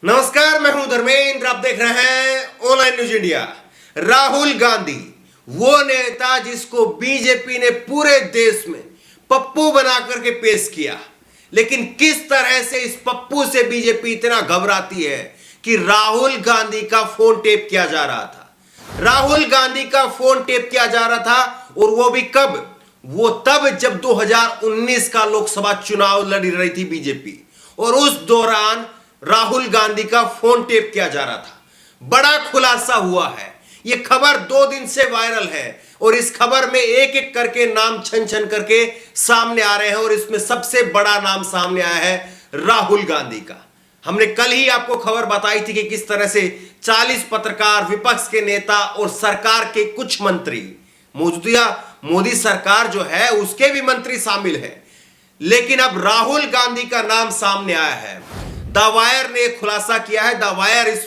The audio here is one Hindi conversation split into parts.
नमस्कार, मैं हूं धर्मेंद्र। आप देख रहे हैं online news India. Rahul Gandhi वो नेता जिसको बीजेपी ने पूरे देश में पप्पू बना करके पेश किया, लेकिन किस तरह से इस पप्पू से बीजेपी इतना घबराती है कि राहुल गांधी का फोन टेप किया जा रहा था। राहुल गांधी का फोन टेप किया जा रहा था, और वो भी कब? वो तब जब 2019 का लोकसभा चुनाव लड़ रही थी बीजेपी, और उस दौरान राहुल गांधी का फोन टेप किया जा रहा था। बड़ा खुलासा हुआ है। यह खबर 2 दिन से वायरल है, और इस खबर में एक एक करके नाम छन छन करके सामने आ रहे हैं, और इसमें सबसे बड़ा नाम सामने आया है राहुल गांधी का। हमने कल ही आपको खबर बताई थी कि किस तरह से 40 पत्रकार, विपक्ष के नेता और सरकार के कुछ मंत्री, मौजूदा मोदी सरकार जो है उसके भी मंत्री शामिल है, लेकिन अब राहुल गांधी का नाम सामने आया है। द वायर ने खुलासा किया है। द वायर इस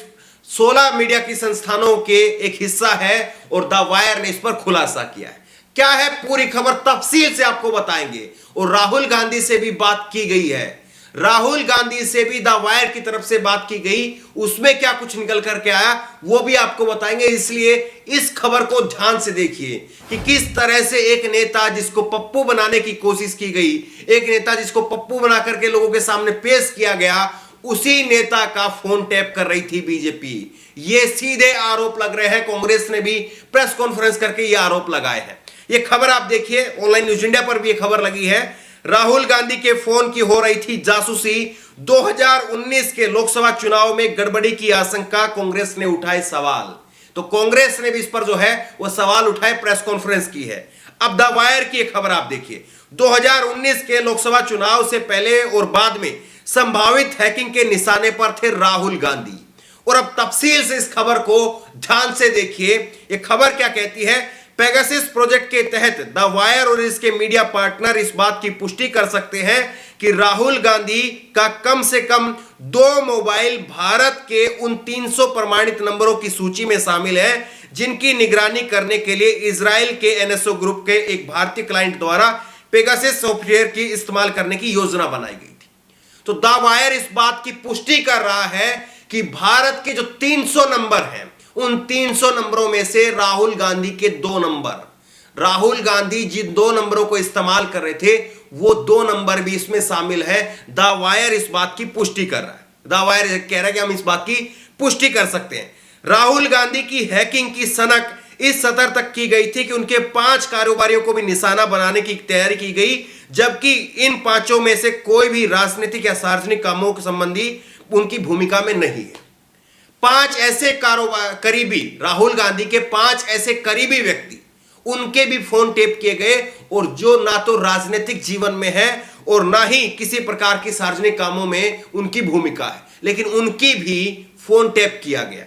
16 मीडिया की संस्थानों के एक हिस्सा है, और द वायर ने इस पर खुलासा किया है। क्या है पूरी खबर, तफसील से आपको बताएंगे। और राहुल गांधी से भी बात की गई है, राहुल गांधी से भी द वायर की तरफ से बात की गई, उसमें क्या कुछ निकल करके आया वो भी आपको बताएंगे। इसलिए इस खबर को ध्यान से देखिए कि किस तरह से एक नेता जिसको पप्पू बनाने की कोशिश की गई, एक नेता जिसको पप्पू बना करके लोगों के सामने पेश किया गया, उसी नेता का फोन टैप कर रही थी बीजेपी। ये सीधे आरोप लग रहे हैं। कांग्रेस ने भी प्रेस कॉन्फ्रेंस करके ये आरोप लगाए हैं। ये खबर आप देखिए, ऑनलाइन न्यूज इंडिया पर भी ये खबर लगी है। राहुल गांधी के फोन की हो रही थी जासूसी। 2019 के लोकसभा चुनाव में गड़बड़ी की आशंका, कांग्रेस ने उठाए सवाल। तो कांग्रेस ने भी इस पर जो है वो सवाल उठाए, प्रेस कॉन्फ्रेंस की है। अब द वायर की एक खबर आप देखिए। 2019 के लोकसभा चुनाव से पहले और बाद में संभावित हैकिंग के निशाने पर थे राहुल गांधी। और अब तफसील से इस खबर को ध्यान से देखिए। ये खबर क्या कहती है? पेगासस प्रोजेक्ट के तहत द वायर और इसके मीडिया पार्टनर इस बात की पुष्टि कर सकते हैं कि राहुल गांधी का कम से कम 2 मोबाइल भारत के उन 300 प्रमाणित नंबरों की सूची में शामिल हैं, जिनकी निगरानी करने के लिए इजराइल के एनएसओ ग्रुप के एक भारतीय क्लाइंट द्वारा पेगासस सॉफ्टवेयर की इस्तेमाल करने की योजना बनाई गई थी। तो द वायर इस बात की पुष्टि कर रहा है कि भारत के जो 300 नंबर हैं, उन 300 नंबरों में से राहुल गांधी के 2 नंबर, राहुल गांधी जिन 2 नंबरों को इस्तेमाल कर रहे थे वो 2 नंबर भी इसमें शामिल है। द वायर इस बात की पुष्टि कर रहा है। द वायर कह रहा है कि हम इस बात की पुष्टि कर सकते हैं। राहुल गांधी की हैकिंग की सनक इस स्तर तक की गई थी कि उनके 5 कारोबारियों को भी निशाना बनाने की तैयारी की गई, जबकि इन 5 में से कोई भी राजनीतिक या सार्वजनिक कामों के संबंधी उनकी भूमिका में नहीं है। 5 ऐसे करीबी, राहुल गांधी के 5 ऐसे करीबी व्यक्ति, उनके भी फोन टेप किए गए, और जो ना तो राजनीतिक जीवन में है और ना ही किसी प्रकार की सार्वजनिक कामों में उनकी भूमिका है, लेकिन उनकी भी फोन टेप किया गया।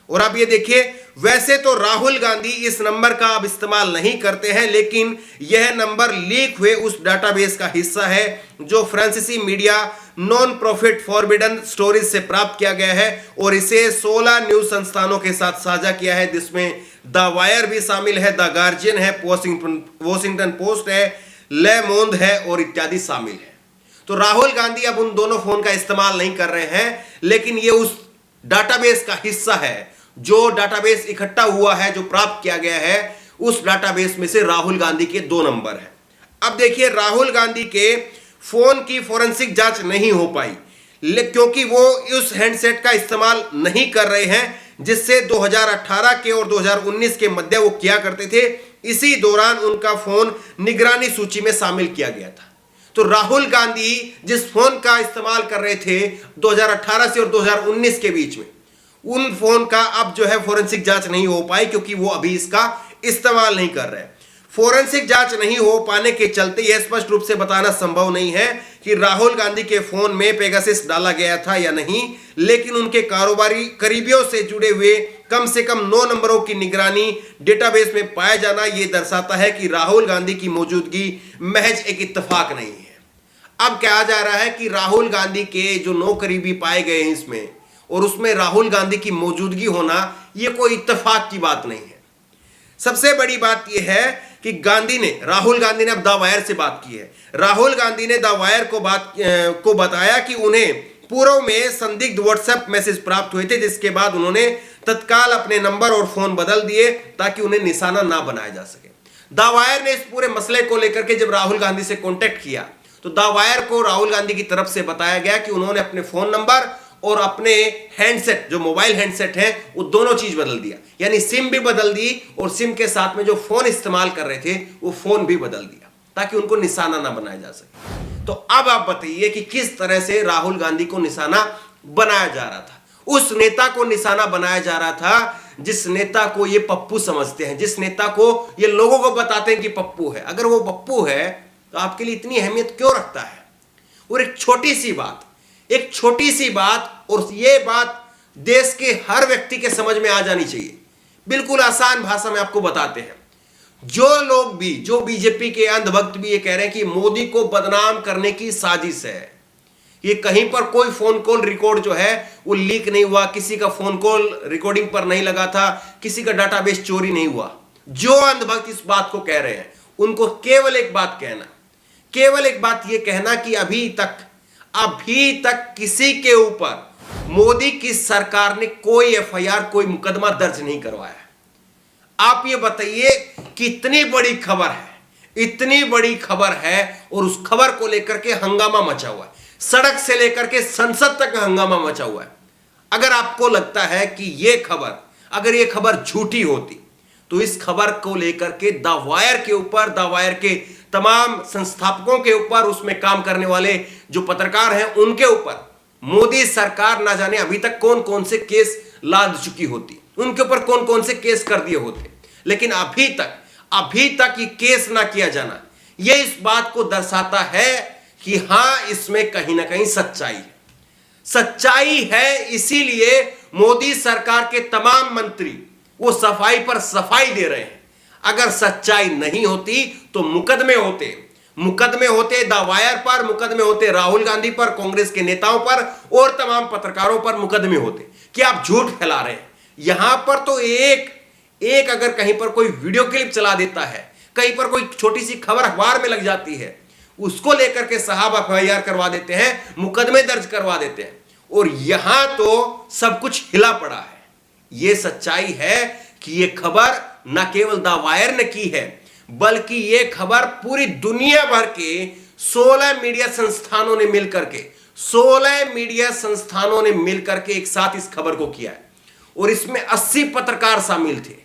और आप ये देखिए, वैसे तो राहुल गांधी इस नंबर का अब इस्तेमाल नहीं करते हैं, लेकिन यह नंबर लीक हुए उस डाटाबेस का हिस्सा है जो फ्रांसीसी media non profit forbidden stories से प्राप्त किया गया है, और इसे 16 न्यूज संस्थानों के साथ साझा किया है, जिसमें द वायर भी शामिल है, द गार्जियन है, वॉशिंगटन पोस्ट है, ले मोंद है, और इत्यादि शामिल है। तो राहुल गांधी अब उन दोनों फोन का इस्तेमाल नहीं कर रहे हैं, लेकिन ये उस डाटाबेस का हिस्सा है। जो डाटाबेस इकट्ठा हुआ है, जो प्राप्त किया गया है, उस डाटाबेस में से राहुल गांधी के 2 नंबर हैं। अब देखिए, राहुल गांधी के फोन की फोरेंसिक जांच नहीं हो पाई, क्योंकि वो उस हैंडसेट का इस्तेमाल नहीं कर रहे हैं जिससे 2018 के और 2019 के मध्य वो किया करते थे। इसी दौरान उनका फोन निगरानी सूची में शामिल किया गया था। तो राहुल गांधी जिस फोन का इस्तेमाल कर रहे थे 2018 से और 2019 के बीच में, उन फोन का अब जो है फोरेंसिक जांच नहीं हो पाई, क्योंकि वो अभी इसका इस्तेमाल नहीं कर रहे हैं। फोरेंसिक जांच नहीं हो पाने के चलते यह स्पष्ट रूप से बताना संभव नहीं है कि राहुल गांधी के फोन में पेगासस डाला गया था या नहीं, लेकिन उनके कारोबारी करीबियों से जुड़े हुए कम से कम 9 नंबरों की निगरानी डेटाबेस में पाया जाना यह दर्शाता है कि राहुल गांधी की मौजूदगी महज एक इत्तेफाक नहीं है। अब कहा जा रहा है कि राहुल गांधी के जो 9 करीबी पाए गए हैं इसमें, और उसमें राहुल गांधी की मौजूदगी होना यह कोई इत्तेफाक की बात नहीं है। सबसे बड़ी बात यह है कि राहुल गांधी ने अब द वायर से बात की है। राहुल गांधी ने द वायर को बताया कि उन्हें पूर्व में संदिग्ध व्हाट्सएप मैसेज प्राप्त हुए थे, जिसके बाद उन्होंने तत्काल अपने नंबर और फोन बदल दिए ताकि उन्हें निशाना ना बनाया जा सके। द वायर ने इस पूरे मसले को लेकर के जब राहुल गांधी से कांटेक्ट किया तो द वायर को राहुल गांधी की तरफ से बताया गया कि उन्होंने अपने फोन नंबर और अपने हैंडसेट, जो मोबाइल हैंडसेट है, वो दोनों चीज बदल दिया, यानी सिम भी बदल दी और सिम के साथ में जो फोन इस्तेमाल कर रहे थे वो फोन भी बदल दिया ताकि उनको निशाना ना बनाया जा सके। तो अब आप बताइए कि किस तरह से राहुल गांधी को निशाना बनाया जा रहा था। उस नेता को निशाना बनाया जा रहा था जिस नेता को ये पप्पू समझते हैं, जिस नेता को ये लोगों को बताते हैं कि पप्पू है। अगर वो पप्पू है तो आपके लिए इतनी अहमियत क्यों रखता है? और एक छोटी सी बात, और ये बात देश के हर व्यक्ति के समझ में आ जानी चाहिए, बिल्कुल आसान भाषा में आपको बताते हैं। जो बीजेपी के अंधभक्त भी ये कह रहे हैं कि मोदी को बदनाम करने की साजिश है, ये कहीं पर कोई फोन कॉल रिकॉर्ड जो है वो लीक नहीं हुआ, किसी का फोन कॉल रिकॉर्डिंग पर नहीं लगा था, किसी का डाटाबेस चोरी नहीं हुआ। जो अंधभक्त इस बात को कह रहे हैं उनको केवल एक बात ये कहना कि अभी तक किसी के ऊपर मोदी की सरकार ने कोई एफआईआर, कोई मुकदमा दर्ज नहीं करवाया। आप ये बताइए कि इतनी बड़ी खबर है और उस खबर को लेकर के हंगामा मचा हुआ है, सड़क से लेकर के संसद तक हंगामा मचा हुआ है। अगर आपको लगता है कि ये खबर झूठी होती तो इस खबर को लेकर के द वायर के तमाम संस्थापकों के ऊपर, उसमें काम करने वाले जो पत्रकार हैं उनके ऊपर मोदी सरकार ना जाने अभी तक कौन कौन से केस लाद चुकी होती, उनके ऊपर कौन कौन से केस कर दिए होते। लेकिन अभी तक ये केस ना किया जाना, यह इस बात को दर्शाता है कि हां, इसमें कहीं ना कहीं सच्चाई है। इसीलिए मोदी सरकार के तमाम मंत्री वो सफाई पर सफाई दे रहे हैं। अगर सच्चाई नहीं होती तो मुकदमे होते द वायर पर, मुकदमे होते राहुल गांधी पर, कांग्रेस के नेताओं पर और तमाम पत्रकारों पर मुकदमे होते कि आप झूठ फैला रहे हैं। यहां पर तो एक अगर कहीं पर कोई वीडियो क्लिप चला देता है, कहीं पर कोई छोटी सी खबर अखबार में लग जाती है, उसको लेकर के साहब एफआईआर करवा देते हैं, मुकदमे दर्ज करवा देते हैं। और यहां तो सब कुछ हिला पड़ा है। यह सच्चाई है कि यह खबर न केवल द वायर ने की है, बल्कि यह खबर पूरी दुनिया भर के 16 मीडिया संस्थानों ने मिलकर के एक साथ इस खबर को किया है। और इसमें 80 पत्रकार शामिल थे।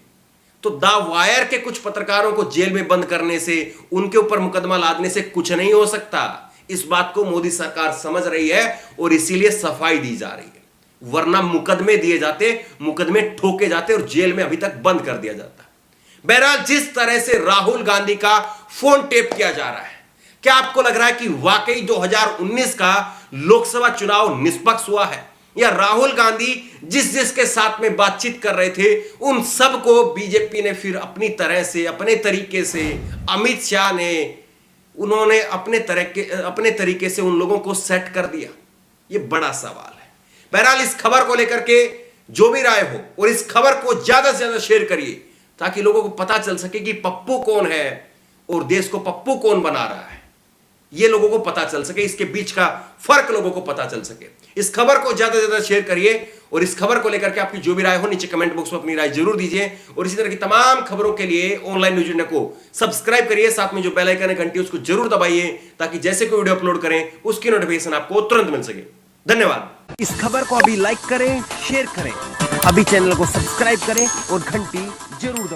तो द वायर के कुछ पत्रकारों को जेल में बंद करने से, उनके ऊपर मुकदमा लादने से कुछ नहीं हो सकता। इस बात को मोदी सरकार समझ रही है और इसीलिए सफाई दी जा रही है। वरना मुकदमे दिए जाते, मुकदमे ठोके जाते और जेल में अभी तक बंद कर दिया जाता। बहरहाल, जिस तरह से राहुल गांधी का फोन टेप किया जा रहा है, क्या आपको लग रहा है कि वाकई 2019 का लोकसभा चुनाव निष्पक्ष हुआ है, या राहुल गांधी जिसके साथ में बातचीत कर रहे थे उन सबको बीजेपी ने फिर अपनी तरह से, अपने तरीके से, अमित शाह ने, उन्होंने अपने तरीके से उन लोगों को सेट कर दिया? यह बड़ा सवाल है। बहरहाल, इस खबर को लेकर के जो भी राय हो, और इस खबर को ज्यादा से ज्यादा शेयर करिए ताकि लोगों को पता चल सके कि पप्पू कौन है और देश को पप्पू कौन बना रहा है। ये लोगों को पता चल सके, इसके बीच का फर्क लोगों को पता चल सके। इस खबर को ज्यादा से ज्यादा शेयर करिए और इस खबर को लेकर के आपकी जो भी राय हो नीचे कमेंट बॉक्स में अपनी राय जरूर दीजिए। और इसी तरह की तमाम खबरों के लिए ऑनलाइन न्यूज इंडिया को सब्सक्राइब करिए, साथ में जो बेल आइकन है घंटी उसको जरूर दबाइए ताकि जैसे कोई वीडियो अपलोड करें उसकी नोटिफिकेशन आपको तुरंत मिल सके। धन्यवाद। इस खबर को अभी लाइक करें, शेयर करें, अभी चैनल को सब्सक्राइब करें और घंटी जरूर दबाएं।